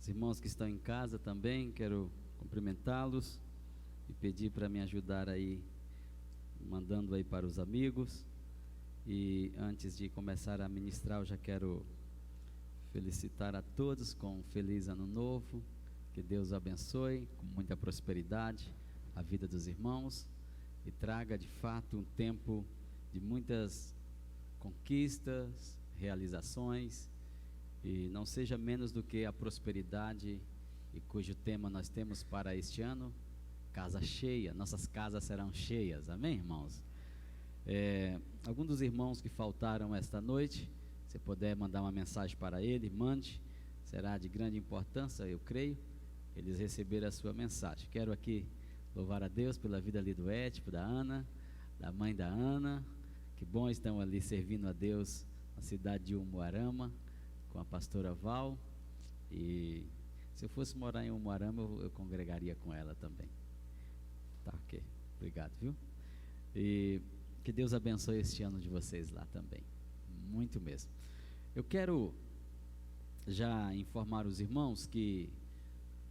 Os irmãos que estão em casa também, quero cumprimentá-los e pedir para me ajudar aí, mandando aí para os amigos. E antes de começar a ministrar, eu já quero felicitar a todos com um feliz ano novo. Que Deus abençoe com muita prosperidade a vida dos irmãos e traga de fato um tempo de muitas conquistas, realizações, e não seja menos do que a prosperidade, e cujo tema nós temos para este ano: casa cheia. Nossas casas serão cheias, amém, irmãos? Alguns dos irmãos que faltaram esta noite, se puder mandar uma mensagem para ele, mande, será de grande importância, eu creio, eles receberam a sua mensagem. Quero aqui louvar a Deus pela vida ali do Étipo, da Ana, da mãe da Ana. Que bom, estão ali servindo a Deus na cidade de Umuarama, com a pastora Val. E se eu fosse morar em Umuarama, eu congregaria com ela também. Tá, ok, obrigado, viu? E que Deus abençoe este ano de vocês lá também, muito mesmo. Eu quero já informar os irmãos que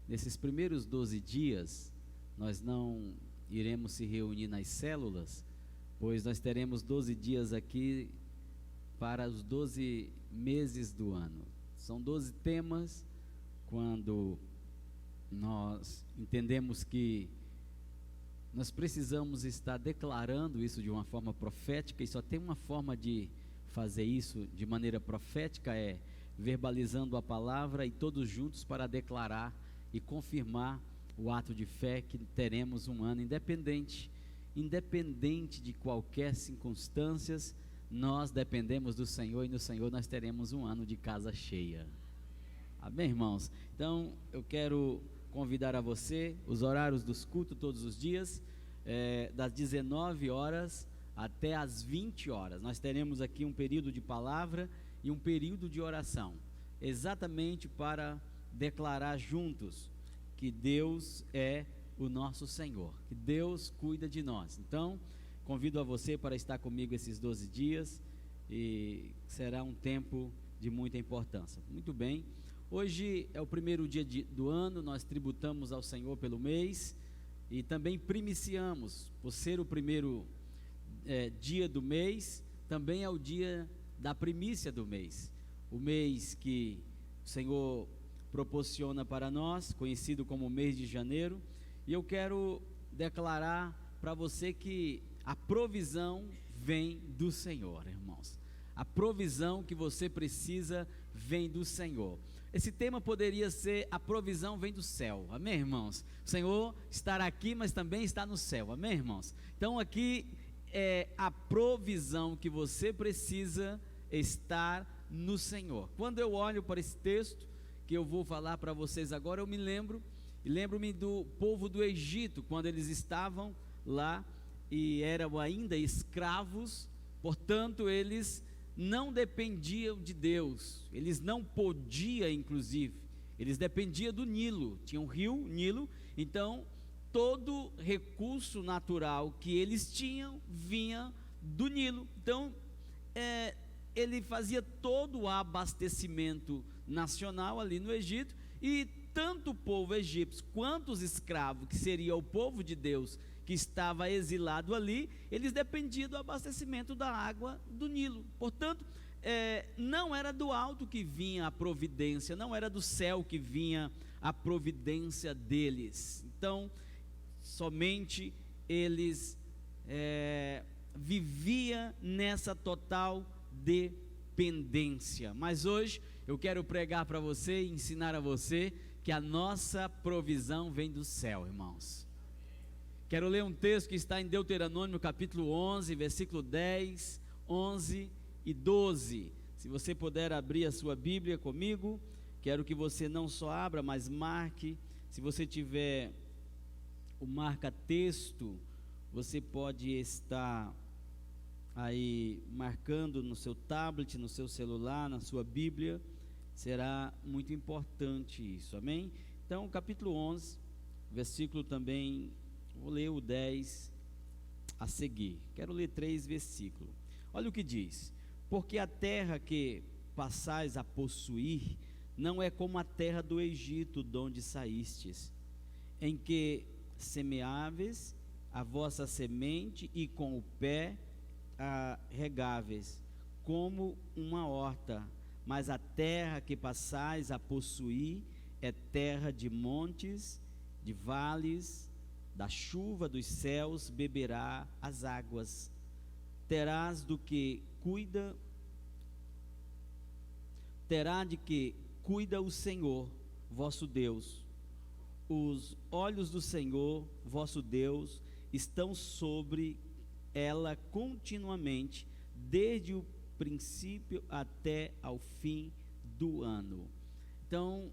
nesses primeiros 12 dias, nós não iremos se reunir nas células, pois nós teremos 12 dias aqui para os 12 meses do ano. São 12 temas. Quando nós entendemos que nós precisamos estar declarando isso de uma forma profética, e só tem uma forma de fazer isso de maneira profética, é verbalizando a palavra e todos juntos para declarar e confirmar o ato de fé que teremos um ano independente de qualquer circunstâncias. Nós dependemos do Senhor, e no Senhor nós teremos um ano de casa cheia, amém, irmãos? Então eu quero convidar a você, os horários dos cultos todos os dias, das 19 horas até as 20 horas, nós teremos aqui um período de palavra e um período de oração, exatamente para declarar juntos que Deus é o nosso Senhor, que Deus cuida de nós. Então, convido a você para estar comigo esses 12 dias, e será um tempo de muita importância. Muito bem, hoje é o primeiro dia do ano, nós tributamos ao Senhor pelo mês, e também primiciamos, por ser o primeiro dia do mês, também é o dia da primícia do mês, o mês que o Senhor proporciona para nós, conhecido como mês de janeiro. E eu quero declarar para você que a provisão vem do Senhor, irmãos. A provisão que você precisa vem do Senhor. Esse tema poderia ser: a provisão vem do céu, amém, irmãos? O Senhor está aqui, mas também está no céu, amém, irmãos? Então aqui é a provisão que você precisa estar no Senhor. Quando eu olho para esse texto que eu vou falar para vocês agora, eu me lembro-me do povo do Egito, quando eles estavam lá e eram ainda escravos. Portanto, eles não dependiam de Deus, eles não podiam, inclusive, eles dependiam do Nilo, tinha um rio, Nilo, então todo recurso natural que eles tinham vinha do Nilo. Então ele fazia todo o abastecimento nacional ali no Egito, e tanto o povo egípcio quanto os escravos, que seria o povo de Deus que estava exilado ali, eles dependiam do abastecimento da água do Nilo. Portanto, não era do alto que vinha a providência, não era do céu que vinha a providência deles. Então, somente eles viviam nessa total dependência. Mas hoje eu quero pregar para você e ensinar a você que a nossa provisão vem do céu, irmãos. Quero ler um texto que está em Deuteronômio capítulo 11, versículo 10, 11 e 12. Se você puder abrir a sua Bíblia comigo, quero que você não só abra, mas marque. Se você tiver o marca-texto, você pode estar aí marcando no seu tablet, no seu celular, na sua Bíblia. Será muito importante isso, amém? Então, capítulo 11, versículo também, vou ler o 10 a seguir. Quero ler 3 versículos. Olha o que diz: porque a terra que passais a possuir não é como a terra do Egito, de onde saístes, em que semeáveis a vossa semente e com o pé a regáveis, como uma horta, mas a terra que passais a possuir é terra de montes, de vales, da chuva dos céus beberá as águas. Terá de que cuida o Senhor, vosso Deus. Os olhos do Senhor, vosso Deus, estão sobre ela continuamente, desde o princípio até ao fim do ano. Então,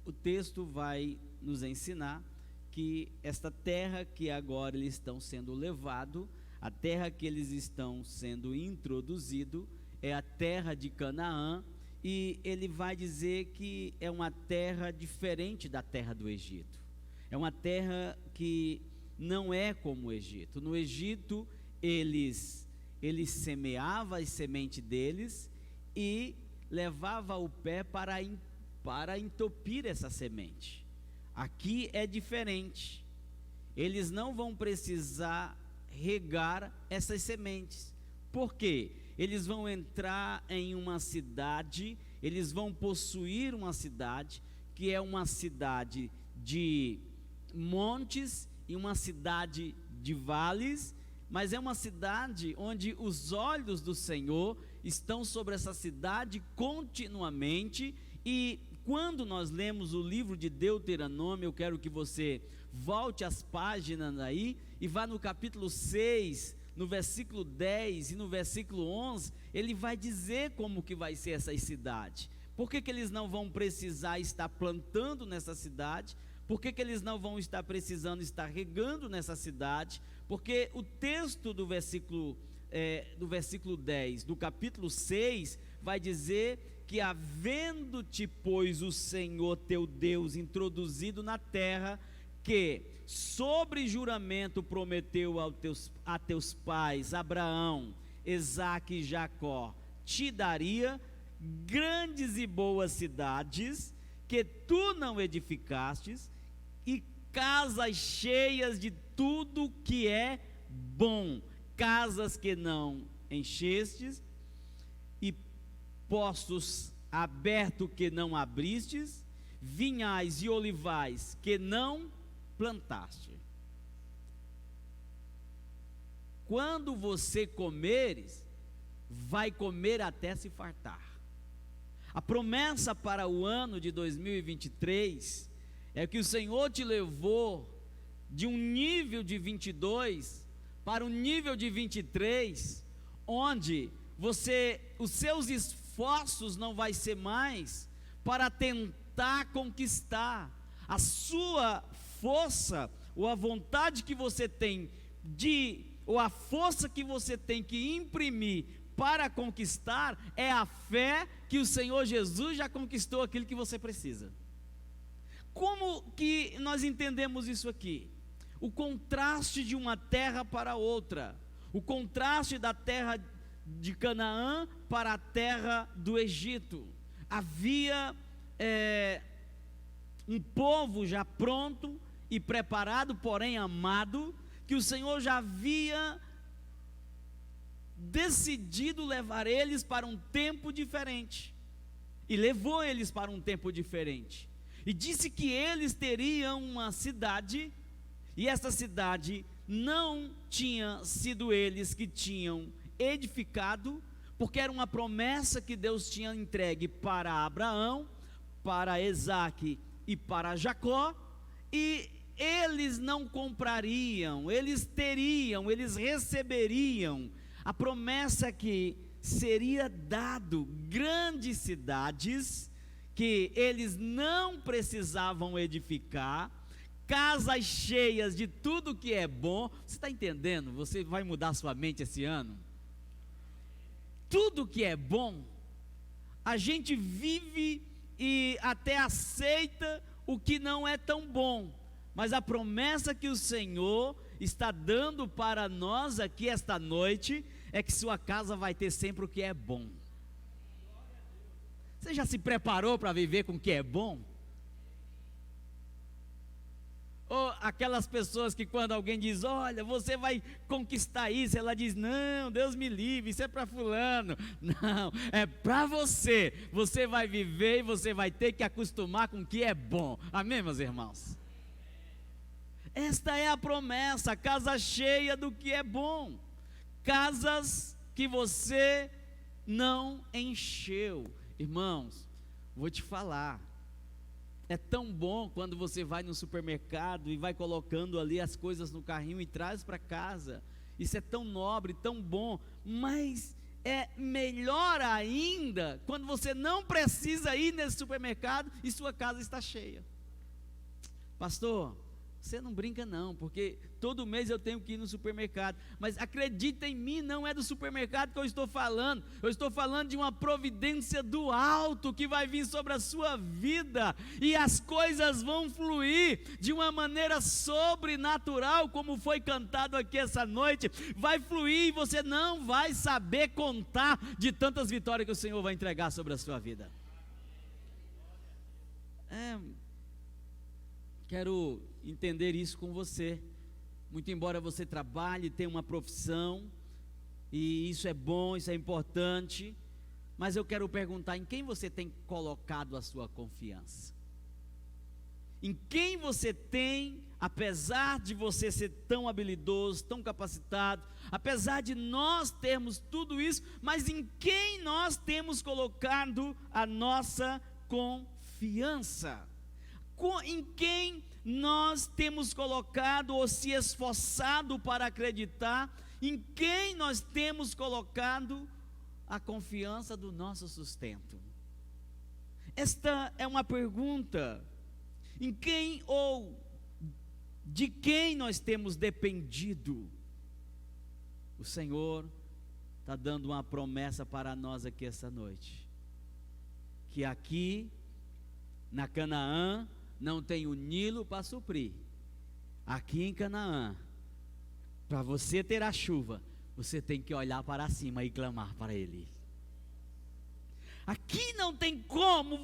o texto vai nos ensinar que esta terra que agora eles estão sendo levados, a terra que eles estão sendo introduzidos, é a terra de Canaã, e ele vai dizer que é uma terra diferente da terra do Egito. É uma terra que não é como o Egito. No Egito, eles semeavam a semente deles e levava o pé para entupir essa semente. Aqui é diferente. Eles não vão precisar regar essas sementes. Por quê? Eles vão entrar em uma cidade, eles vão possuir uma cidade, que é uma cidade de montes e uma cidade de vales, mas é uma cidade onde os olhos do Senhor estão sobre essa cidade continuamente. E quando nós lemos o livro de Deuteronômio, eu quero que você volte as páginas aí e vá no capítulo 6, no versículo 10 e no versículo 11, ele vai dizer como que vai ser essa cidade. Por que eles não vão precisar estar plantando nessa cidade? Por que eles não vão estar precisando estar regando nessa cidade? Porque o texto do versículo 10, do capítulo 6, vai dizer que havendo-te, pois, o Senhor teu Deus introduzido na terra, que sobre juramento prometeu a teus pais, Abraão, Isaque e Jacó, te daria grandes e boas cidades, que tu não edificastes, e casas cheias de tudo que é bom, casas que não enchestes, e poços abertos que não abristes, vinhais e olivais que não plantaste. Quando você comeres, vai comer até se fartar. A promessa para o ano de 2023 é que o Senhor te levou de um nível de 22 para um nível de 23, onde os seus esforços não vai ser mais para tentar conquistar. A sua força, ou a vontade que você tem ou a força que você tem que imprimir para conquistar, é a fé que o Senhor Jesus já conquistou aquilo que você precisa. Como que nós entendemos isso aqui? O contraste de uma terra para outra, o contraste da terra de Canaã para a terra do Egito. Havia um povo já pronto e preparado, porém amado, que o Senhor já havia decidido levar eles para um tempo diferente, e levou eles para um tempo diferente, e disse que eles teriam uma cidade, e essa cidade não tinha sido eles que tinham edificado, porque era uma promessa que Deus tinha entregue para Abraão, para Isaque e para Jacó, e eles não comprariam, eles receberiam a promessa que seria dado grandes cidades, que eles não precisavam edificar, casas cheias de tudo que é bom. Você está entendendo? Você vai mudar sua mente esse ano? Tudo que é bom, a gente vive e até aceita o que não é tão bom, mas a promessa que o Senhor está dando para nós aqui esta noite, é que sua casa vai ter sempre o que é bom. Você já se preparou para viver com o que é bom? Ou aquelas pessoas que quando alguém diz, olha, você vai conquistar isso, ela diz, não, Deus me livre, isso é para fulano. Não, é para você. Você vai viver e você vai ter que acostumar com o que é bom. Amém, meus irmãos? Esta é a promessa, casa cheia do que é bom. Casas que você não encheu. Irmãos, vou te falar. É tão bom quando você vai no supermercado e vai colocando ali as coisas no carrinho e traz para casa. Isso é tão nobre, tão bom, mas é melhor ainda quando você não precisa ir nesse supermercado e sua casa está cheia. Pastor, você não brinca não, porque todo mês eu tenho que ir no supermercado, mas acredita em mim, não é do supermercado que eu estou falando de uma providência do alto que vai vir sobre a sua vida, e as coisas vão fluir de uma maneira sobrenatural, como foi cantado aqui essa noite, vai fluir e você não vai saber contar de tantas vitórias que o Senhor vai entregar sobre a sua vida. Quero entender isso com você. Muito embora você trabalhe, tenha uma profissão, e isso é bom, isso é importante, mas eu quero perguntar, em quem você tem colocado a sua confiança? Em quem você tem, apesar de você ser tão habilidoso, tão capacitado, apesar de nós termos tudo isso, mas em quem nós temos colocado a nossa confiança? Em quem nós temos colocado ou se esforçado para acreditar, em quem nós temos colocado a confiança do nosso sustento? Esta é uma pergunta. Em quem ou de quem nós temos dependido? O Senhor está dando uma promessa para nós aqui essa noite, que aqui na Canaã não tem o Nilo para suprir. Aqui em Canaã, para você ter a chuva, você tem que olhar para cima e clamar para Ele. Aqui não tem como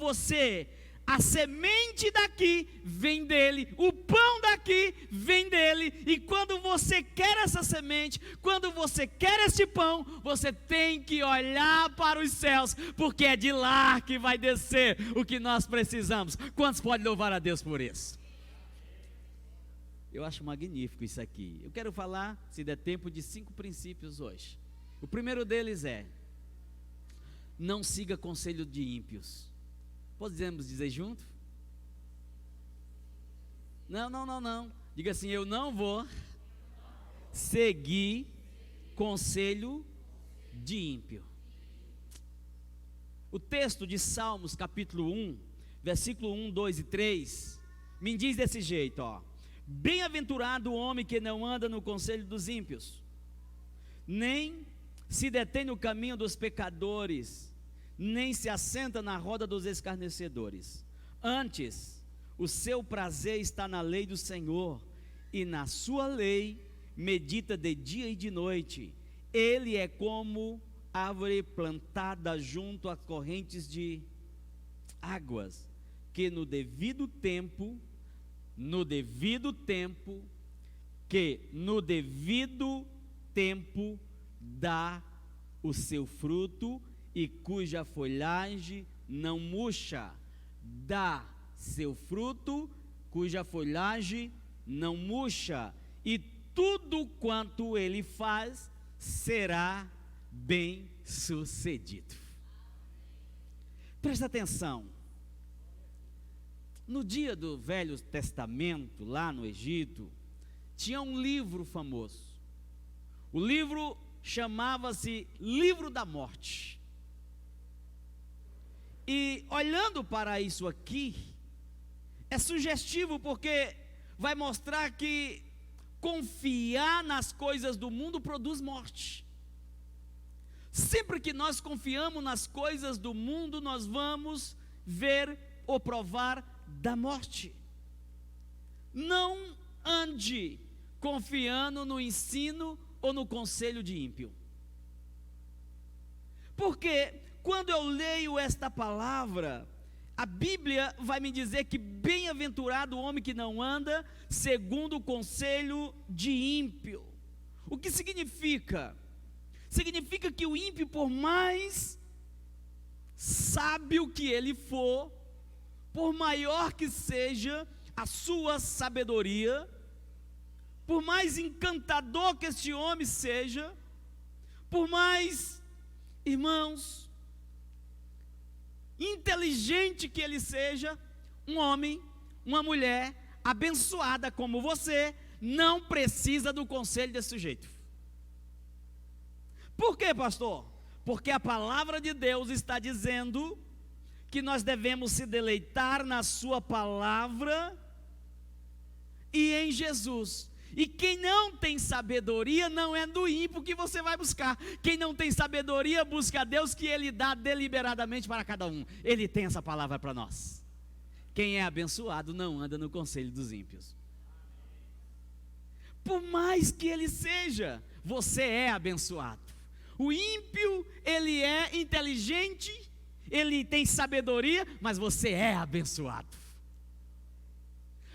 a semente daqui vem dele, o pão daqui vem dele, e quando você quer essa semente, quando você quer esse pão, você tem que olhar para os céus, porque é de lá que vai descer o que nós precisamos. Quantos podem louvar a Deus por isso? Eu acho magnífico isso aqui. Eu quero falar, se der tempo, de 5 princípios hoje. O primeiro deles é: não siga conselho de ímpios. Podemos dizer junto? Não. Diga assim: eu não vou seguir conselho de ímpio. O texto de Salmos capítulo 1, versículo 1, 2 e 3, me diz desse jeito, ó: bem-aventurado o homem que não anda no conselho dos ímpios, nem se detém no caminho dos pecadores, nem se assenta na roda dos escarnecedores. Antes, o seu prazer está na lei do Senhor, e na sua lei medita de dia e de noite. Ele é como árvore plantada junto às correntes de águas, que no devido tempo dá o seu fruto, e cuja folhagem não murcha. Dá seu fruto, cuja folhagem não murcha, e tudo quanto ele faz será bem sucedido. Presta atenção. No dia do Velho Testamento, lá no Egito, tinha um livro famoso. O livro chamava-se Livro da Morte. E olhando para isso aqui, é sugestivo, porque vai mostrar que confiar nas coisas do mundo produz morte. Sempre que nós confiamos nas coisas do mundo, nós vamos ver ou provar da morte. Não ande confiando no ensino ou no conselho de ímpio. Porque quando eu leio esta palavra, a Bíblia vai me dizer que bem-aventurado o homem que não anda segundo o conselho de ímpio. O que significa? Significa que o ímpio, por mais sábio que ele for, por maior que seja a sua sabedoria, por mais encantador que este homem seja, por mais, irmãos, inteligente que ele seja, um homem, uma mulher abençoada como você, não precisa do conselho desse sujeito. Por quê, pastor? Porque a palavra de Deus está dizendo que nós devemos se deleitar na sua palavra e em Jesus. E quem não tem sabedoria não é do ímpio que você vai buscar. Quem não tem sabedoria busca a Deus, que Ele dá deliberadamente para cada um. Ele tem essa palavra para nós. Quem é abençoado não anda no conselho dos ímpios. Por mais que ele seja, você é abençoado. O ímpio, ele é inteligente, ele tem sabedoria, mas você é abençoado.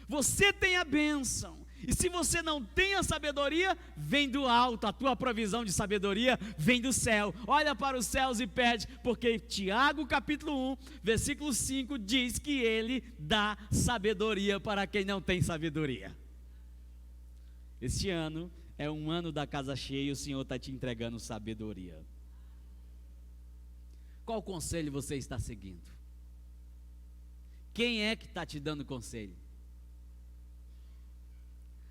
Você tem a bênção. E se você não tem a sabedoria, vem do alto, a tua provisão de sabedoria vem do céu. Olha para os céus e pede, porque Tiago capítulo 1, versículo 5 diz que ele dá sabedoria para quem não tem sabedoria. Este ano é um ano da casa cheia e o Senhor está te entregando sabedoria. Qual conselho você está seguindo? Quem é que está te dando conselho?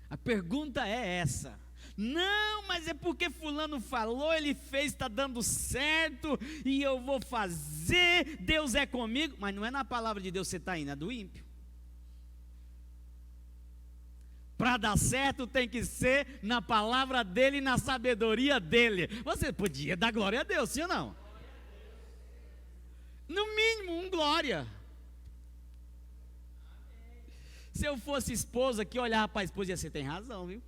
A pergunta é essa. Não, mas é porque fulano falou, ele fez, está dando certo, e eu vou fazer, Deus é comigo. Mas não é na palavra de Deus que você está indo, é do ímpio. Para dar certo tem que ser na palavra dele e na sabedoria dele. Você podia dar glória a Deus, sim ou não? No mínimo, um glória. Se eu fosse esposa que olhava para a esposa e dizia, você tem razão, viu?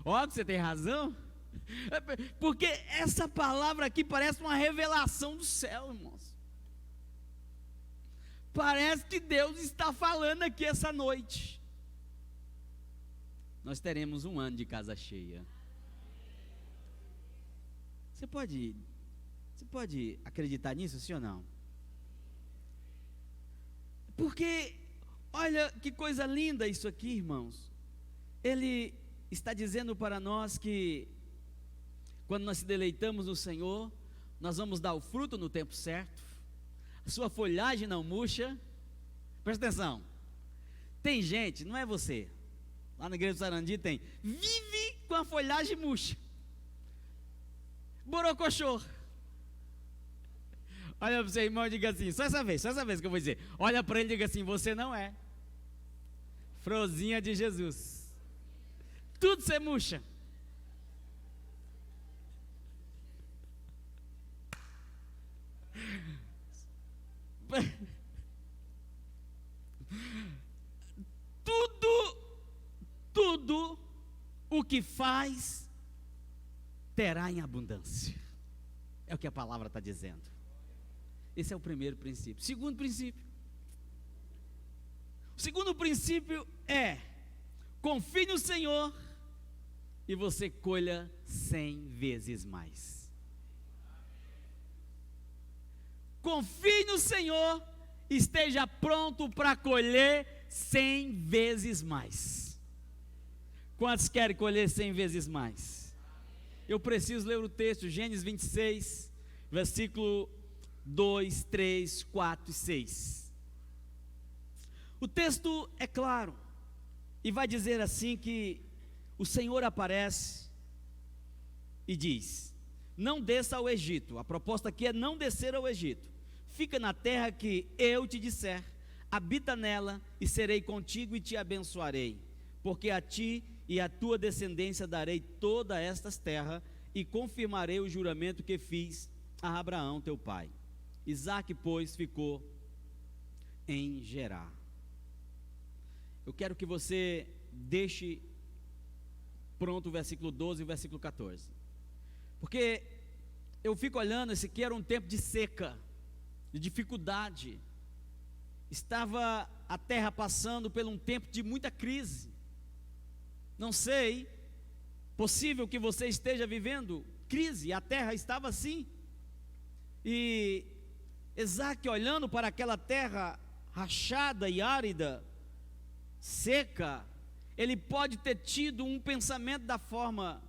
Ó, você tem razão. Porque essa palavra aqui parece uma revelação do céu, irmãos. Parece que Deus está falando aqui essa noite. Nós teremos um ano de casa cheia. Você pode acreditar nisso, sim ou não? Porque, olha que coisa linda isso aqui, irmãos. Ele está dizendo para nós que, quando nós se deleitamos no Senhor, nós vamos dar o fruto no tempo certo, a sua folhagem não murcha. Presta atenção, tem gente, não é você, lá na igreja do Sarandi tem, vive com a folhagem murcha, borocochô. Olha para o seu irmão e diga assim, só essa vez que eu vou dizer, olha para ele e diga assim, você não é frozinha de Jesus, tudo você murcha. Tudo o que faz terá em abundância. É o que a palavra está dizendo. Esse é o primeiro princípio. Segundo princípio. O segundo princípio é: confie no Senhor e você colha 100 vezes mais. Confie no Senhor, esteja pronto para colher 100 vezes mais. Quantos querem colher 100 vezes mais? Eu preciso ler o texto, Gênesis 26, versículo 2, 3, 4 e 6. O texto é claro, e vai dizer assim que o Senhor aparece e diz: não desça ao Egito. A proposta aqui é não descer ao Egito. Fica na terra que eu te disser, habita nela, e serei contigo e te abençoarei, porque a ti e à tua descendência darei todas estas terras, e confirmarei o juramento que fiz a Abraão teu pai. Isaque, pois, ficou em Gerar. Eu quero que você deixe pronto o versículo 12 e o versículo 14, porque eu fico olhando, esse aqui era um tempo de seca, de dificuldade. Estava a terra passando por um tempo de muita crise. Não sei, possível que você esteja vivendo crise, a terra estava assim. E Isaac, olhando para aquela terra rachada e árida, seca, ele pode ter tido um pensamento da forma: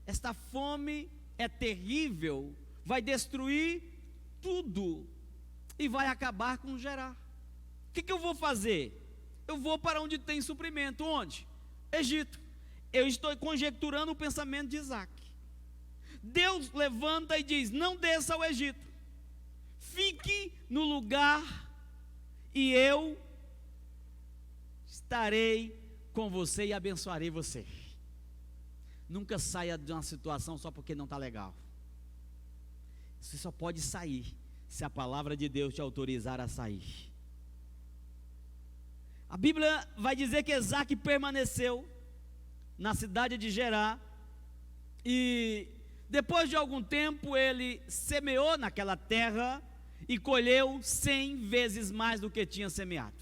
esta fome é terrível, vai destruir tudo e vai acabar com Gerar. O que eu vou fazer? Eu vou para onde tem suprimento. Onde? Egito. Eu estou conjecturando o pensamento de Isaac. Deus levanta e diz: não desça ao Egito, fique no lugar e eu estarei com você e abençoarei você. Nunca saia de uma situação só porque não está legal. Você só pode sair se a palavra de Deus te autorizar a sair. A Bíblia vai dizer que Isaac permaneceu na cidade de Gerar, e depois de algum tempo ele semeou naquela terra e colheu 100 vezes mais do que tinha semeado.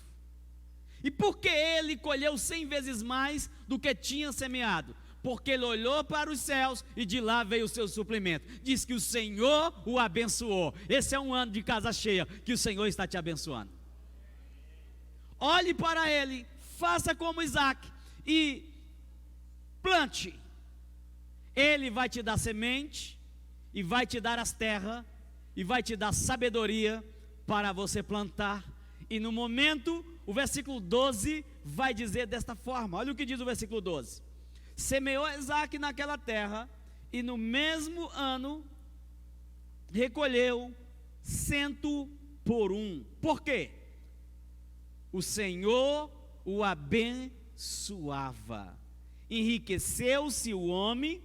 E por que ele colheu 100 vezes mais do que tinha semeado? Porque ele olhou para os céus e de lá veio o seu suprimento. Diz que o Senhor o abençoou. Esse é um ano de casa cheia que o Senhor está te abençoando. Olhe para ele, faça como Isaac e plante. Ele vai te dar semente e vai te dar as terras e vai te dar sabedoria para você plantar. E no momento, o versículo 12 vai dizer desta forma. Olha o que diz o versículo 12: semeou Isaac naquela terra e no mesmo ano recolheu 100 por 1. Por quê? O Senhor o abençoava. Enriqueceu-se o homem,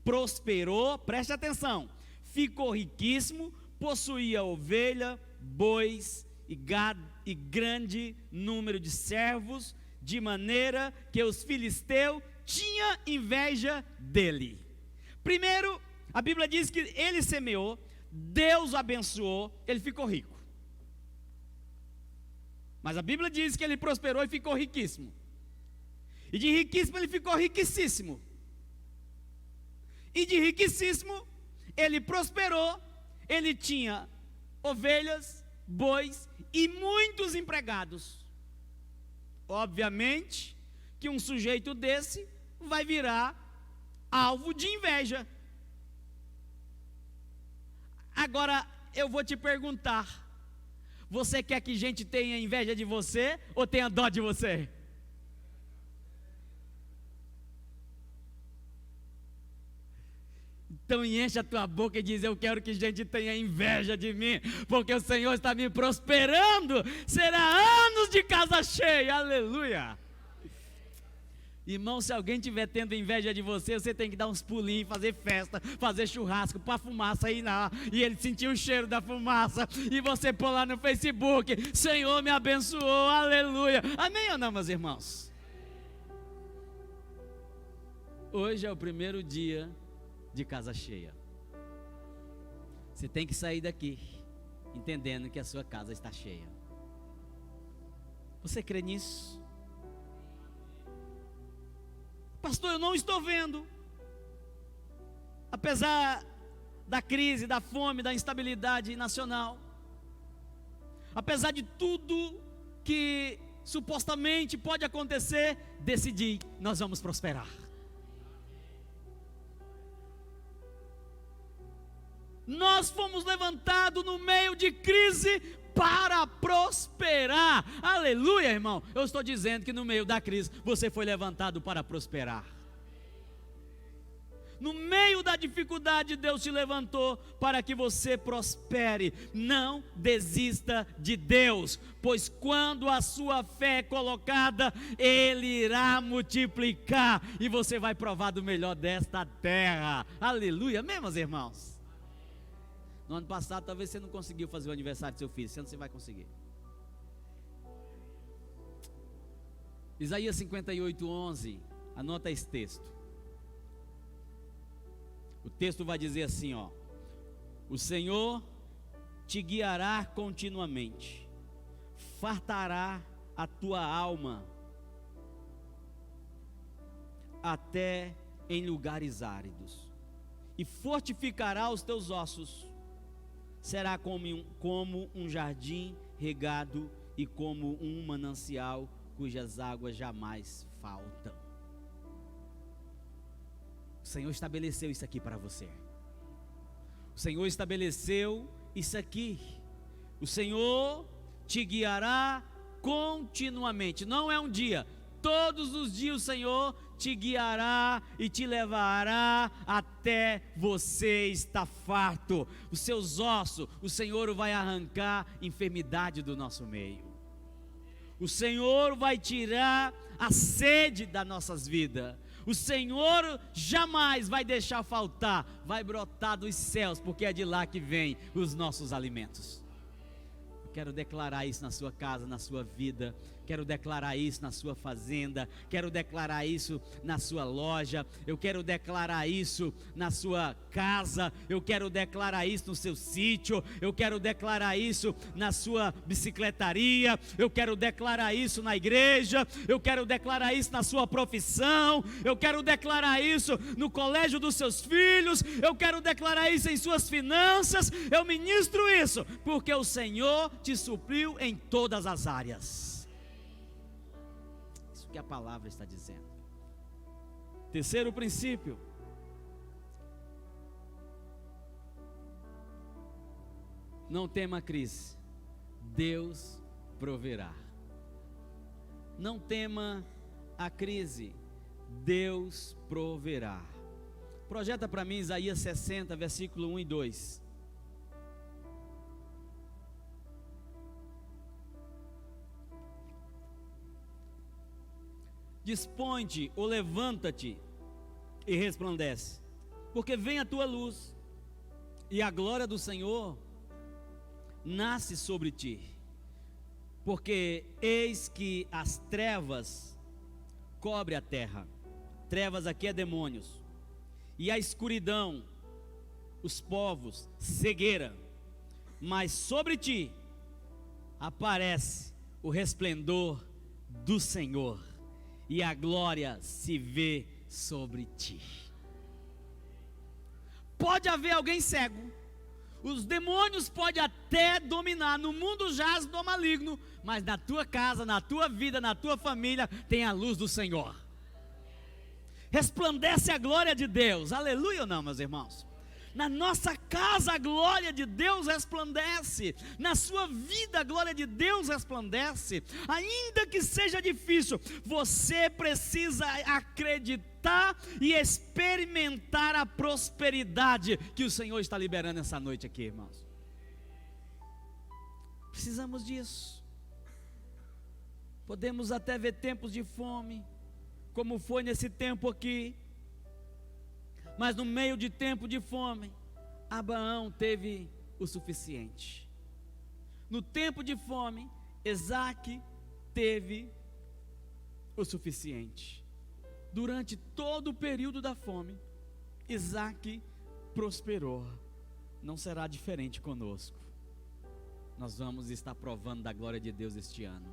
prosperou, preste atenção, ficou riquíssimo, possuía ovelha, bois e gado e grande número de servos, de maneira que os filisteus tinham inveja dele. Primeiro, a Bíblia diz que ele semeou, Deus o abençoou, ele ficou rico. Mas a Bíblia diz que ele prosperou e ficou riquíssimo. E de riquíssimo ele ficou riquíssimo. E de riquíssimo ele prosperou, ele tinha ovelhas, bois e muitos empregados. Obviamente que um sujeito desse vai virar alvo de inveja. Agora eu vou te perguntar: você quer que gente tenha inveja de você ou tenha dó de você? Então enche a tua boca e diz: eu quero que gente tenha inveja de mim, porque o Senhor está me prosperando. Será anos de casa cheia, aleluia. Irmão, se alguém estiver tendo inveja de você, você tem que dar uns pulinhos, fazer festa, fazer churrasco, para a fumaça ir lá, e ele sentir o cheiro da fumaça, e você pôr lá no Facebook: Senhor me abençoou, aleluia. Amém ou não, meus irmãos? Hoje é o primeiro dia de casa cheia. Você tem que sair daqui entendendo que a sua casa está cheia. Você crê nisso? Pastor, eu não estou vendo. Apesar da crise, da fome, da instabilidade nacional, apesar de tudo que supostamente pode acontecer, decidi: nós vamos prosperar. Nós fomos levantados no meio de crise para prosperar. Aleluia, irmão. Eu estou dizendo que no meio da crise você foi levantado para prosperar. No meio da dificuldade, Deus te levantou para que você prospere. Não desista de Deus, pois quando a sua fé é colocada, Ele irá multiplicar e você vai provar do melhor desta terra. Aleluia, amém, meus irmãos? No ano passado, talvez você não conseguiu fazer o aniversário do seu filho. Esse ano você vai conseguir. Isaías 58:11. Anota esse texto. O texto vai dizer assim, ó: O Senhor te guiará continuamente, fartará a tua alma até em lugares áridos, e fortificará os teus ossos. Será como um jardim regado e como um manancial cujas águas jamais faltam. O Senhor estabeleceu isso aqui para você. O Senhor estabeleceu isso aqui. O Senhor te guiará continuamente. Não é um dia. Todos os dias o Senhor te guiará e te levará até você estar farto. Os seus ossos, o Senhor vai arrancar enfermidade do nosso meio. O Senhor vai tirar a sede das nossas vidas. O Senhor jamais vai deixar faltar, vai brotar dos céus, porque é de lá que vem os nossos alimentos. Eu quero declarar isso na sua casa, na sua vida. Quero declarar isso na sua fazenda, quero declarar isso na sua loja, eu quero declarar isso na sua casa, eu quero declarar isso no seu sítio, eu quero declarar isso na sua bicicletaria, eu quero declarar isso na igreja, eu quero declarar isso na sua profissão, eu quero declarar isso no colégio dos seus filhos, eu quero declarar isso em suas finanças. Eu ministro isso, porque o Senhor te supriu em todas as áreas. Que a palavra está dizendo. Terceiro princípio: não tema a crise, Deus proverá. Não tema a crise, Deus proverá. Projeta para mim Isaías 60, versículo 1 e 2. Dispõe-te ou levanta-te e resplandece, porque vem a tua luz, e a glória do Senhor nasce sobre ti. Porque eis que as trevas cobre a terra, trevas aqui é demônios, e a escuridão, os povos, cegueira, mas sobre ti aparece o resplendor do Senhor, e a glória se vê sobre ti. Pode haver alguém cego, os demônios podem até dominar, no mundo jaz do maligno, mas na tua casa, na tua vida, na tua família, tem a luz do Senhor. Resplandece a glória de Deus, aleluia ou não, meus irmãos? Na nossa casa a glória de Deus resplandece, na sua vida a glória de Deus resplandece. Ainda que seja difícil, você precisa acreditar e experimentar a prosperidade que o Senhor está liberando essa noite aqui, irmãos. Precisamos disso. Podemos até ver tempos de fome, como foi nesse tempo aqui. Mas no meio de tempo de fome, Abraão teve o suficiente. No tempo de fome, Isaac teve o suficiente. Durante todo o período da fome, Isaac prosperou. Não será diferente conosco. Nós vamos estar provando da glória de Deus este ano.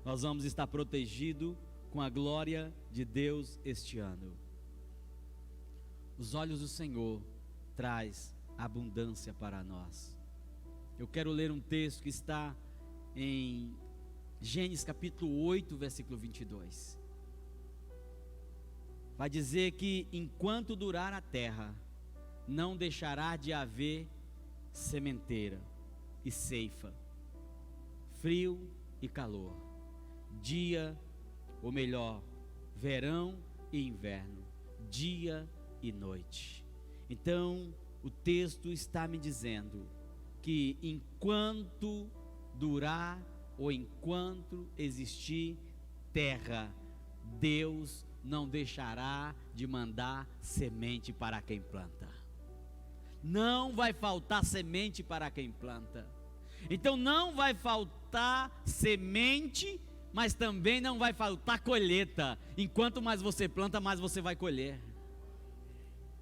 Nós vamos estar protegidos com a glória de Deus este ano. Os olhos do Senhor traz abundância para nós. Eu quero ler um texto que está em Gênesis capítulo 8, versículo 22. Vai dizer que enquanto durar a terra, não deixará de haver sementeira e ceifa, frio e calor, dia, ou melhor, verão e inverno, dia e noite. Então o texto está me dizendo que enquanto durar ou enquanto existir terra, Deus não deixará de mandar semente para quem planta. Não vai faltar semente para quem planta. Então não vai faltar semente, mas também não vai faltar colheita. Enquanto mais você planta, mais você vai colher.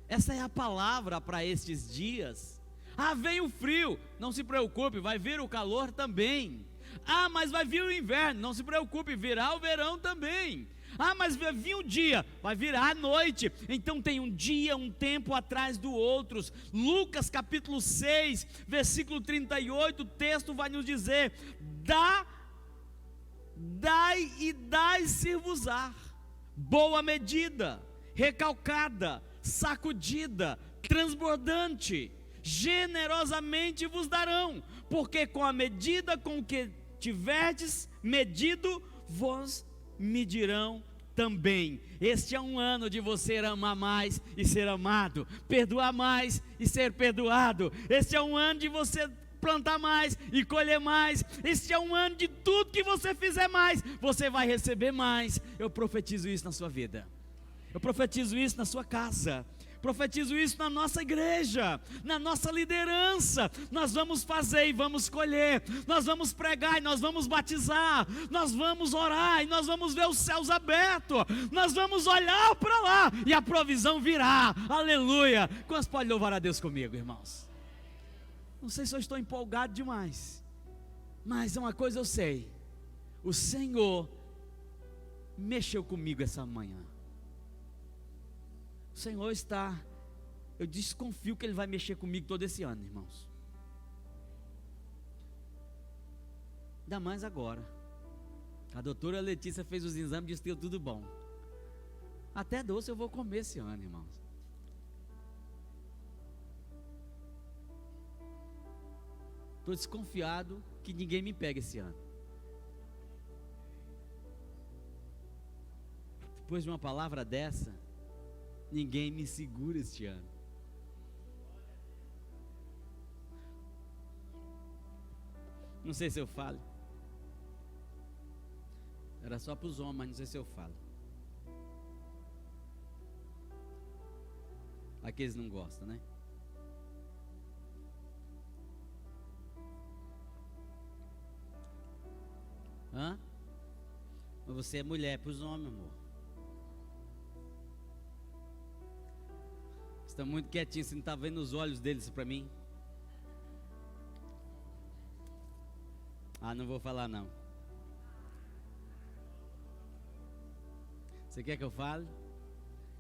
Essa é a palavra para estes dias. Ah, vem o frio, não se preocupe, vai vir o calor também. Ah, mas vai vir o inverno, não se preocupe, virá o verão também. Ah, mas vai vir um dia, vai virar a noite. Então tem um dia, um tempo atrás do outro. Lucas capítulo 6, versículo 38, o texto vai nos dizer: dai e dai-se-vos-á, boa medida, recalcada, sacudida, transbordante, generosamente vos darão, porque com a medida com que tiverdes medido, vos medirão também. Este é um ano de você amar mais e ser amado, perdoar mais e ser perdoado. Este é um ano de você plantar mais e colher mais. Este é um ano de tudo que você fizer mais, você vai receber mais. Eu profetizo isso na sua vida, eu profetizo isso na sua casa, profetizo isso na nossa igreja, na nossa liderança. Nós vamos fazer e vamos colher, nós vamos pregar e nós vamos batizar, nós vamos orar e nós vamos ver os céus abertos, nós vamos olhar para lá e a provisão virá. Aleluia! Quantos podem louvar a Deus comigo, irmãos? Não sei se eu estou empolgado demais, mas uma coisa eu sei: o Senhor mexeu comigo essa manhã. O Senhor está, eu desconfio que Ele vai mexer comigo todo esse ano, irmãos. Ainda mais agora. A doutora Letícia fez os exames e disse que deu tudo bom. Até doce eu vou comer esse ano, irmãos. Estou desconfiado que ninguém me pega esse ano. Depois de uma palavra dessa, ninguém me segura este ano. Não sei se eu falo. Era só para os homens, mas não sei se eu falo. Aqueles não gostam, né? Hã? Mas você é mulher, para os homens, amor. Você está muito quietinho, você não está vendo os olhos deles para mim? Ah, não vou falar não. Você quer que eu fale?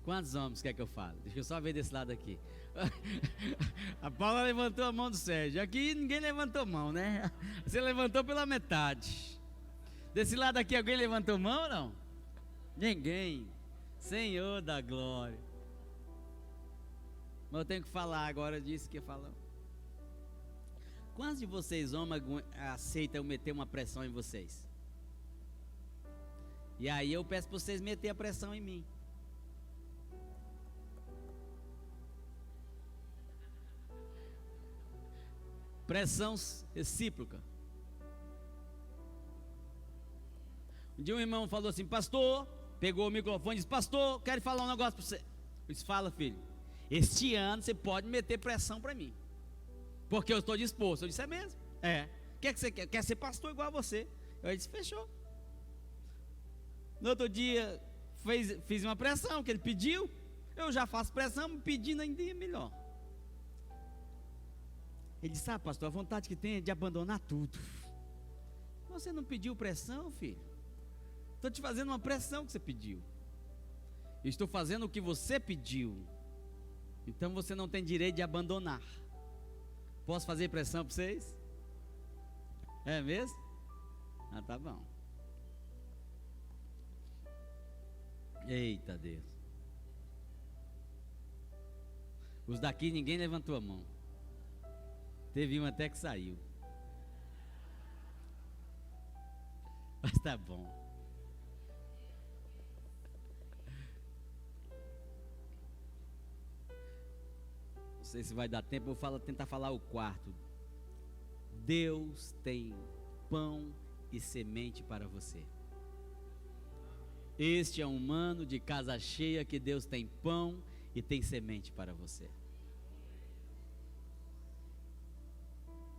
Quantos homens quer que eu fale? Deixa eu só ver desse lado aqui. A Paula levantou a mão do Sérgio. Aqui ninguém levantou a mão, né? Você levantou pela metade. Desse lado aqui alguém levantou a mão ou não? Ninguém. Senhor da glória. Mas eu tenho que falar agora, eu disse que ia falar. Quantos de vocês, homens, aceitam meter uma pressão em vocês? E aí eu peço para vocês meter a pressão em mim. Pressão recíproca. Um dia um irmão falou assim: pastor, pegou o microfone e disse: pastor, quero falar um negócio para você. Eu disse: fala, filho. Este ano você pode meter pressão para mim, porque eu estou disposto. Eu disse: é mesmo? É. O que é que você quer? Quer ser pastor igual a você? Eu disse: fechou. No outro dia fiz uma pressão que ele pediu. Eu já faço pressão, pedindo ainda é melhor. Ele disse: ah, pastor, a vontade que tem é de abandonar tudo. Você não pediu pressão, filho? Estou te fazendo uma pressão que você pediu. Eu estou fazendo o que você pediu. Então você não tem direito de abandonar. Posso fazer pressão para vocês? É mesmo? Ah, tá bom. Eita Deus. Os daqui ninguém levantou a mão. Teve um até que saiu. Mas tá bom. Não sei se vai dar tempo, eu vou tentar falar o quarto. Deus tem pão e semente para você. Este é um ano de casa cheia que Deus tem pão e tem semente para você.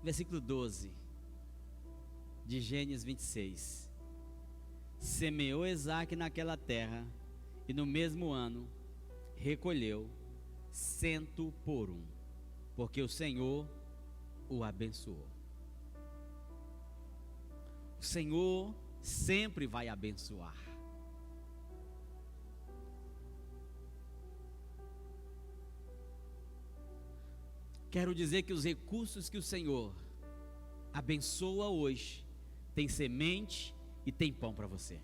Versículo 12 de Gênesis 26. Semeou Isaque naquela terra e no mesmo ano recolheu 100 por 1, porque o Senhor o abençoou. O Senhor sempre vai abençoar. Quero dizer que os recursos que o Senhor abençoa hoje, tem semente e tem pão para você.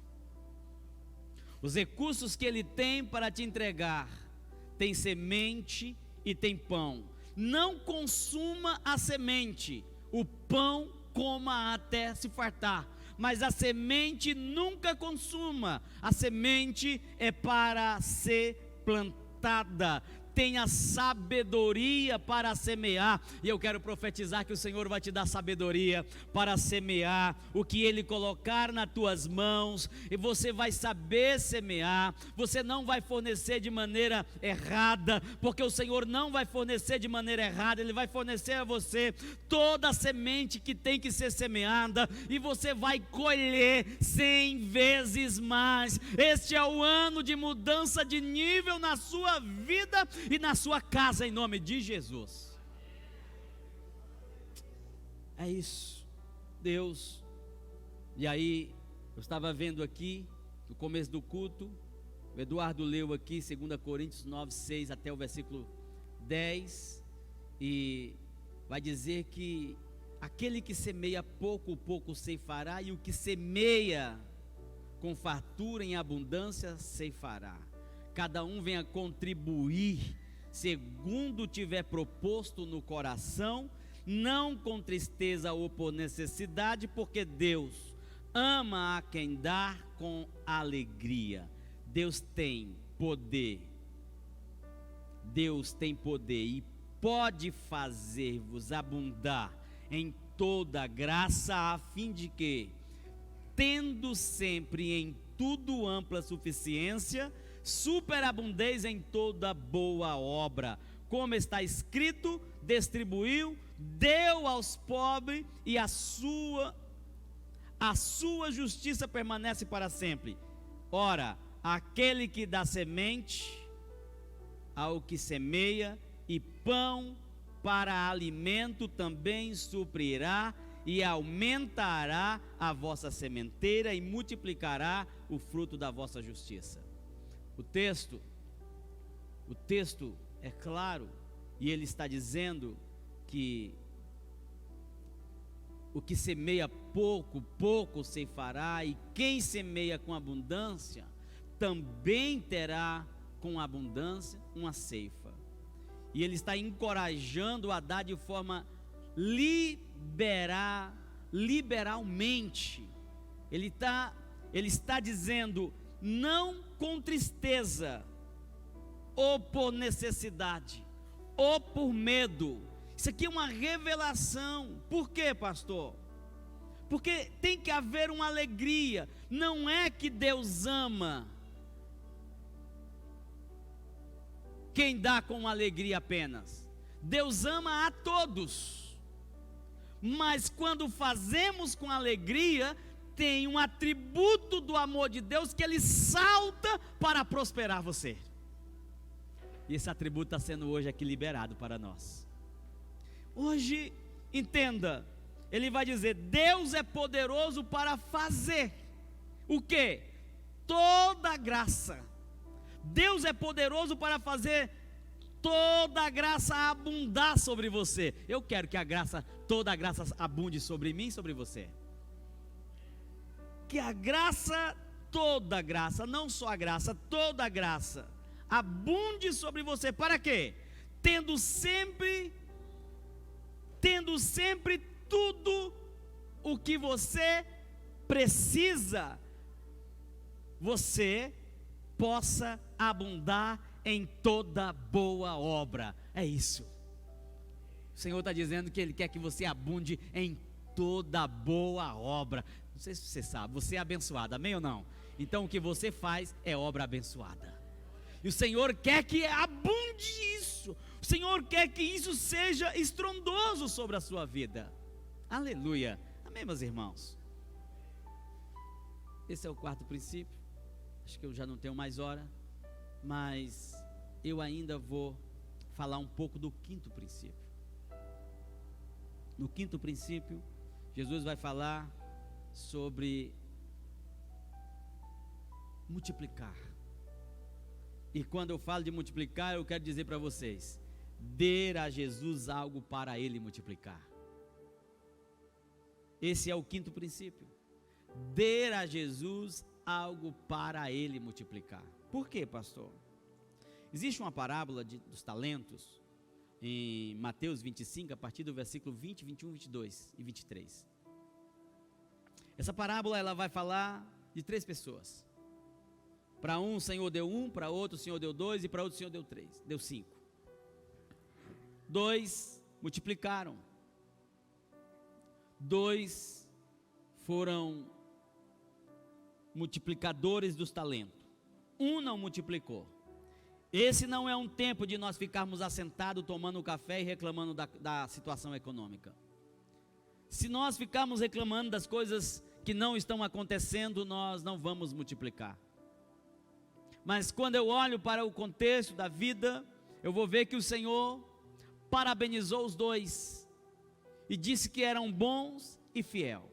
Os recursos que Ele tem para te entregar, tem semente e tem pão. Não consuma a semente, o pão coma até se fartar, mas a semente nunca consuma. A semente é para ser plantada. Tenha sabedoria para semear, e eu quero profetizar que o Senhor vai te dar sabedoria para semear o que Ele colocar nas tuas mãos, e você vai saber semear. Você não vai fornecer de maneira errada, porque o Senhor não vai fornecer de maneira errada. Ele vai fornecer a você toda a semente que tem que ser semeada, e você vai colher 100 vezes mais. Este é o ano de mudança de nível na sua vida e na sua casa, em nome de Jesus. É isso, Deus. E aí, eu estava vendo aqui, no começo do culto, o Eduardo leu aqui, 2 Coríntios 9, 6 até o versículo 10, e vai dizer que aquele que semeia pouco, pouco ceifará, e o que semeia com fartura em abundância ceifará. Cada um venha contribuir segundo tiver proposto no coração, não com tristeza ou por necessidade, porque Deus ama a quem dá com alegria. Deus tem poder e pode fazer-vos abundar em toda graça, a fim de que, tendo sempre em tudo ampla suficiência, superabundez em toda boa obra, como está escrito: distribuiu, deu aos pobres, e a sua justiça permanece para sempre. Ora, aquele que dá semente ao que semeia, e pão para alimento, também suprirá e aumentará a vossa sementeira, e multiplicará o fruto da vossa justiça. O texto é claro, e ele está dizendo que o que semeia pouco, pouco ceifará, e quem semeia com abundância, também terá com abundância uma ceifa. E ele está encorajando a dar de forma liberalmente. Ele está dizendo: não com tristeza, ou por necessidade, ou por medo. Isso aqui é uma revelação. Por quê, pastor? Porque tem que haver uma alegria. Não é que Deus ama quem dá com alegria apenas. Deus ama a todos. Mas quando fazemos com alegria, tem um atributo do amor de Deus, que Ele salta para prosperar você. E esse atributo está sendo hoje aqui liberado para nós. Hoje, entenda, Ele vai dizer: Deus é poderoso para fazer o quê? Toda graça. Deus é poderoso para fazer toda a graça abundar sobre você. Eu quero que toda a graça abunde sobre mim e sobre você. Que a graça, toda a graça, não só a graça, toda a graça abunde sobre você. Para quê? Tendo sempre tudo o que você precisa, você possa abundar em toda boa obra. É isso. O Senhor está dizendo que Ele quer que você abunde em toda boa obra. Não sei se você sabe, você é abençoado, amém ou não? Então o que você faz é obra abençoada. E o Senhor quer que abunde isso. O Senhor quer que isso seja estrondoso sobre a sua vida. Aleluia. Amém, meus irmãos? Esse é o quarto princípio. Acho que eu já não tenho mais hora, mas eu ainda vou falar um pouco do quinto princípio. No quinto princípio, Jesus vai falar sobre multiplicar. E quando eu falo de multiplicar, eu quero dizer para vocês: dê a Jesus algo para Ele multiplicar. Esse é o quinto princípio. Dê a Jesus algo para Ele multiplicar. Por quê, pastor? Existe uma parábola dos talentos em Mateus 25, a partir do versículo 20, 21, 22 e 23. Essa parábola ela vai falar de 3 pessoas. Para um o Senhor deu 1, para outro o Senhor deu 2 e para outro o Senhor deu 5. 2 multiplicaram. 2 foram multiplicadores dos talentos. 1 não multiplicou. Esse não é um tempo de nós ficarmos assentados tomando café e reclamando da situação econômica. Se nós ficarmos reclamando das coisas que não estão acontecendo, nós não vamos multiplicar. Mas quando eu olho para o contexto da vida, eu vou ver que o Senhor parabenizou os 2 e disse que eram bons e fiel.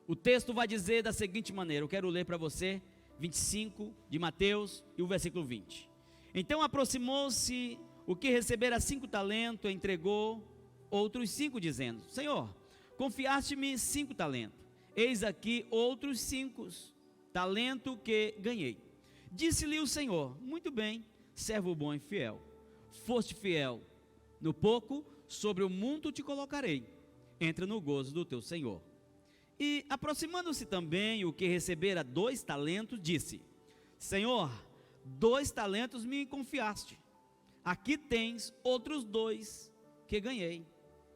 O texto vai dizer da seguinte maneira, eu quero ler para você 25 de Mateus e o versículo 20. Então aproximou-se o que recebera 5 talentos, entregou outros 5, dizendo: Senhor, confiaste-me 5 talentos, eis aqui outros 5 talentos que ganhei. Disse-lhe o Senhor: muito bem, servo bom e fiel, foste fiel no pouco, sobre o muito te colocarei, entra no gozo do teu Senhor. E aproximando-se também o que recebera 2 talentos, disse: Senhor, 2 talentos me confiaste, aqui tens outros 2 que ganhei.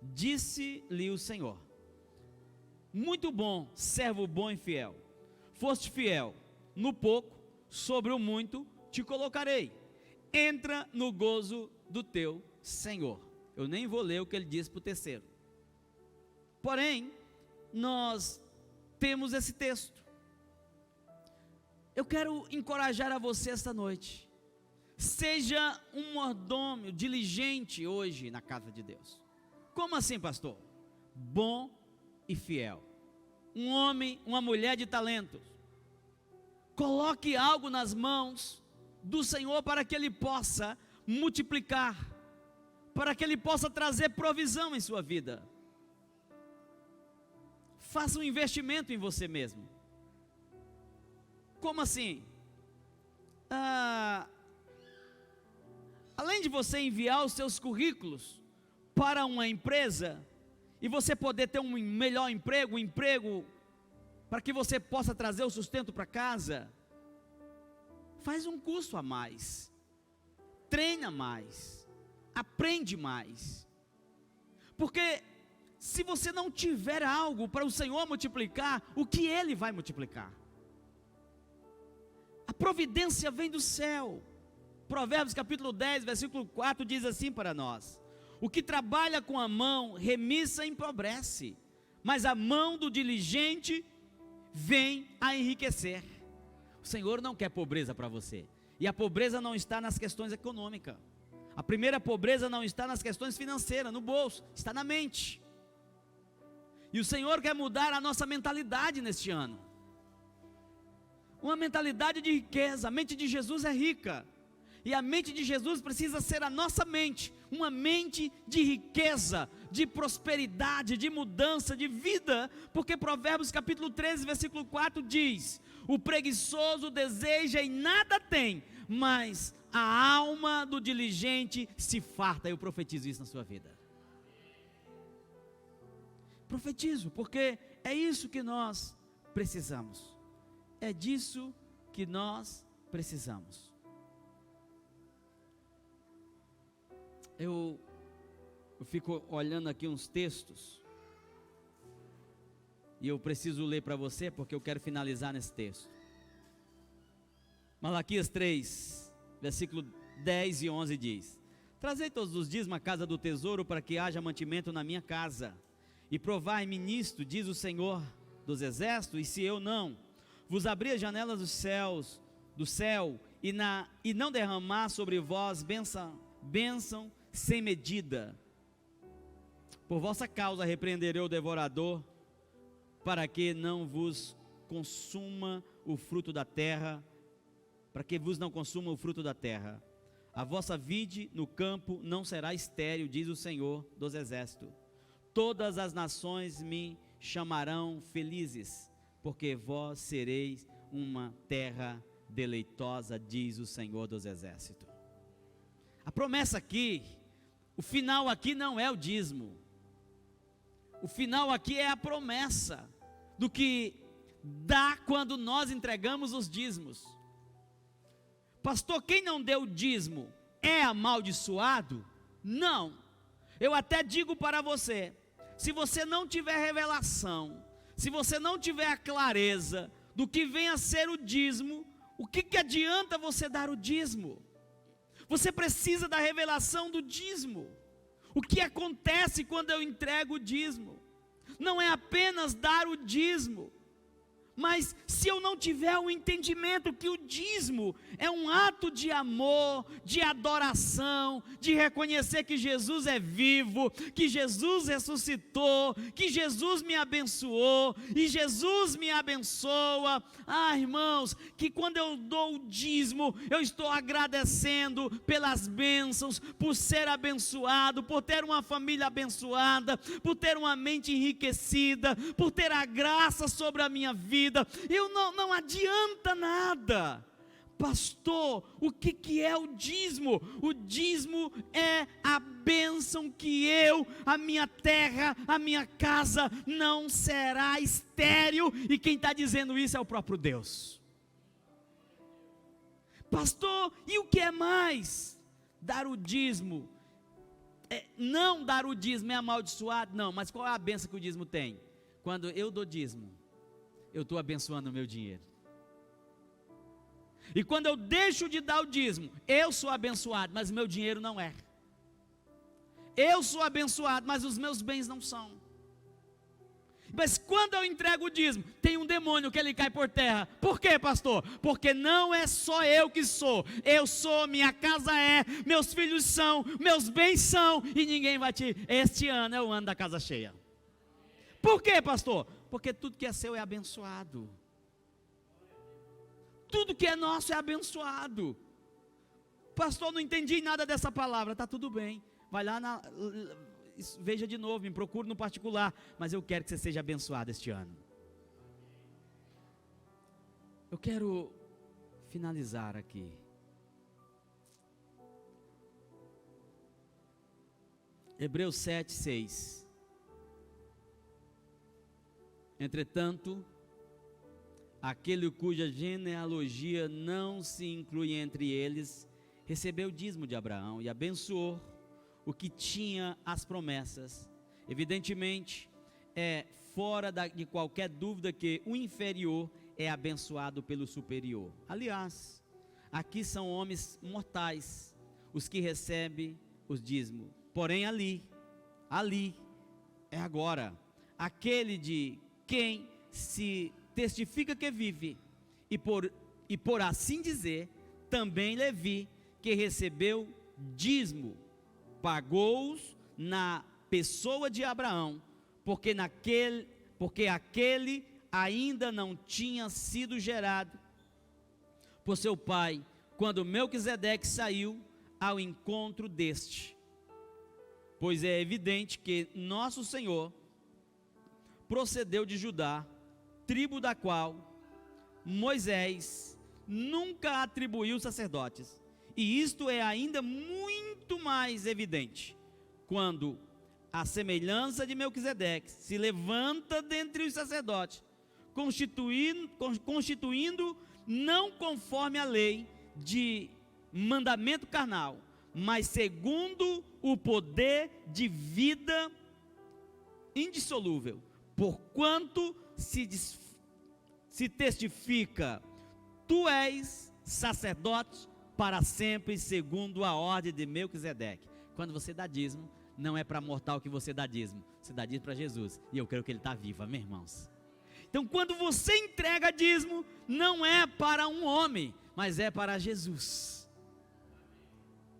Disse-lhe o Senhor: muito bom, servo bom e fiel, foste fiel no pouco, sobre o muito te colocarei, entra no gozo do teu Senhor. Eu nem vou ler o que ele diz para o terceiro. Porém, nós temos esse texto. Eu quero encorajar a você esta noite. Seja um mordomo diligente hoje na casa de Deus. Como assim, pastor? Bom e fiel. Um homem, uma mulher de talentos. Coloque algo nas mãos do Senhor para que Ele possa multiplicar, para que Ele possa trazer provisão em sua vida. Faça um investimento em você mesmo. Como assim? Além de você enviar os seus currículos para uma empresa e você poder ter um melhor emprego, um emprego para que você possa trazer o sustento para casa, faz um curso a mais, treina mais, aprende mais, porque se você não tiver algo para o Senhor multiplicar, o que Ele vai multiplicar? A providência vem do céu. Provérbios capítulo 10, versículo 4 diz assim para nós: o que trabalha com a mão, remissa empobrece, mas a mão do diligente vem a enriquecer. O Senhor não quer pobreza para você, e a pobreza não está nas questões econômicas. A primeira pobreza não está nas questões financeiras, no bolso, está na mente. E o Senhor quer mudar a nossa mentalidade neste ano, uma mentalidade de riqueza. A mente de Jesus é rica, e a mente de Jesus precisa ser a nossa mente, uma mente de riqueza, de prosperidade, de mudança de vida, porque Provérbios capítulo 13, versículo 4 diz: o preguiçoso deseja e nada tem, mas a alma do diligente se farta. Eu profetizo isso na sua vida. Profetizo, porque é isso que nós precisamos. É disso que nós precisamos. Eu fico olhando aqui uns textos, e eu preciso ler para você, porque eu quero finalizar nesse texto. Malaquias 3, versículo 10 e 11 diz: trazei todos os dias uma casa do tesouro, para que haja mantimento na minha casa, e provai-me nisto, diz o Senhor dos exércitos, e se eu não vos abrir as janelas do céu, e não derramar sobre vós bênção sem medida. Por vossa causa repreenderei o devorador, para que não vos consuma o fruto da terra, para que vos não consuma o fruto da terra. A vossa vide no campo não será estéril, diz o Senhor dos Exércitos. Todas as nações me chamarão felizes, porque vós sereis uma terra deleitosa, diz o Senhor dos Exércitos. A promessa aqui, o final aqui não é o dízimo. O final aqui é a promessa do que dá quando nós entregamos os dízimos. Pastor, quem não deu o dízimo é amaldiçoado? Não. Eu até digo para você, se você não tiver revelação, se você não tiver a clareza do que vem a ser o dízimo, o que adianta você dar o dízimo? Você precisa da revelação do dízimo. O que acontece quando eu entrego o dízimo? Não é apenas dar o dízimo, mas se eu não tiver o entendimento que o dízimo é um ato de amor, de adoração, de reconhecer que Jesus é vivo, que Jesus ressuscitou, que Jesus me abençoou e Jesus me abençoa. Irmãos, que quando eu dou o dízimo, eu estou agradecendo pelas bênçãos, por ser abençoado, por ter uma família abençoada, por ter uma mente enriquecida, por ter a graça sobre a minha vida. Eu não adianta nada. Pastor, o que é o dízimo? O dízimo é a bênção que a minha terra, a minha casa não será estéril, e quem está dizendo isso é o próprio Deus. Pastor, e o que é mais? Dar o dízimo, não dar o dízimo é amaldiçoado? Não, mas qual é a bênção que o dízimo tem? Quando eu dou dízimo, eu estou abençoando o meu dinheiro. E quando eu deixo de dar o dízimo, eu sou abençoado, mas o meu dinheiro não é. Eu sou abençoado, mas os meus bens não são. Mas quando eu entrego o dízimo, tem um demônio que ele cai por terra. Por quê, pastor? Porque não é só eu que sou. Eu sou, minha casa é, meus filhos são, meus bens são, e ninguém vai te... Este ano é o ano da casa cheia. Por quê, pastor? Porque tudo que é seu é abençoado. Tudo que é nosso é abençoado. Pastor, não entendi nada dessa palavra. Está tudo bem. Vai lá, veja de novo, me procure no particular. Mas eu quero que você seja abençoado este ano. Eu quero finalizar aqui. Hebreus 7:6. Entretanto, aquele cuja genealogia não se inclui entre eles, recebeu o dízimo de Abraão e abençoou o que tinha as promessas. Evidentemente, é fora de qualquer dúvida que o inferior é abençoado pelo superior. Aliás, aqui são homens mortais, os que recebem os dízimos. Porém ali é agora, aquele de quem se testifica que vive, e por assim dizer, também Levi, que recebeu dízimo, pagou-os na pessoa de Abraão, porque aquele ainda não tinha sido gerado por seu pai, quando Melquisedeque saiu ao encontro deste. Pois é evidente que nosso Senhor procedeu de Judá, tribo da qual Moisés nunca atribuiu sacerdotes. E isto é ainda muito mais evidente, quando a semelhança de Melquisedeque se levanta dentre os sacerdotes, constituindo não conforme a lei de mandamento carnal, mas segundo o poder de vida indissolúvel, porquanto se testifica, tu és sacerdote para sempre, segundo a ordem de Melquisedeque. Quando você dá dízimo, não é para mortal que você dá dízimo, você dá dízimo para Jesus, e eu creio que Ele está vivo, amém, irmãos? Então quando você entrega dízimo, não é para um homem, mas é para Jesus.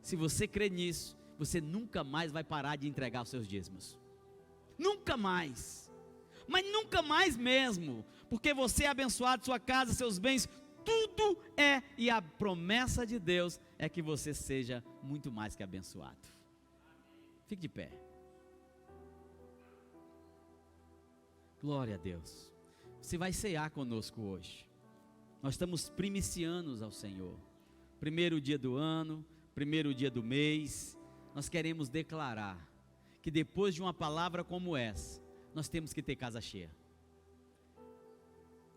Se você crê nisso, você nunca mais vai parar de entregar os seus dízimos. nunca mais, mas nunca mais mesmo, porque você é abençoado, sua casa, seus bens, tudo é, e a promessa de Deus é que você seja muito mais que abençoado. Fique de pé. Glória a Deus. Você vai cear conosco hoje. Nós estamos primicianos ao Senhor. Primeiro dia do ano, primeiro dia do mês. Nós queremos declarar que depois de uma palavra como essa, nós temos que ter casa cheia.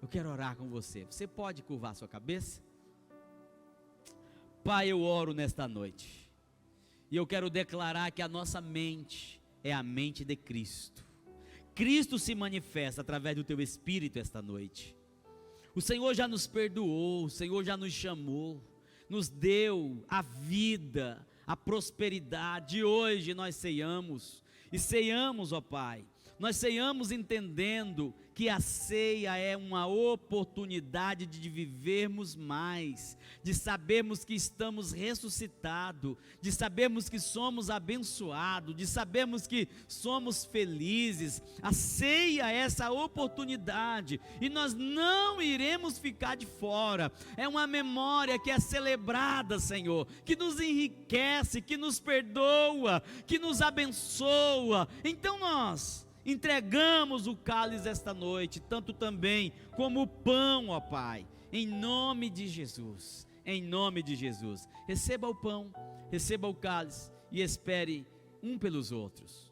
Eu quero orar com você. Você pode curvar sua cabeça? Pai, eu oro nesta noite. E eu quero declarar que a nossa mente é a mente de Cristo. Cristo se manifesta através do teu Espírito esta noite. O Senhor já nos perdoou, o Senhor já nos chamou, nos deu a vida, a prosperidade. Hoje nós ceiamos, e ceiamos, ó Pai, nós ceiamos entendendo que a ceia é uma oportunidade de vivermos mais, de sabermos que estamos ressuscitados, de sabermos que somos abençoados, de sabermos que somos felizes. A ceia é essa oportunidade, e nós não iremos ficar de fora. É uma memória que é celebrada, Senhor, que nos enriquece, que nos perdoa, que nos abençoa. Então nós entregamos o cálice esta noite, tanto também como o pão, ó Pai, em nome de Jesus, em nome de Jesus. Receba o pão, receba o cálice e espere um pelos outros.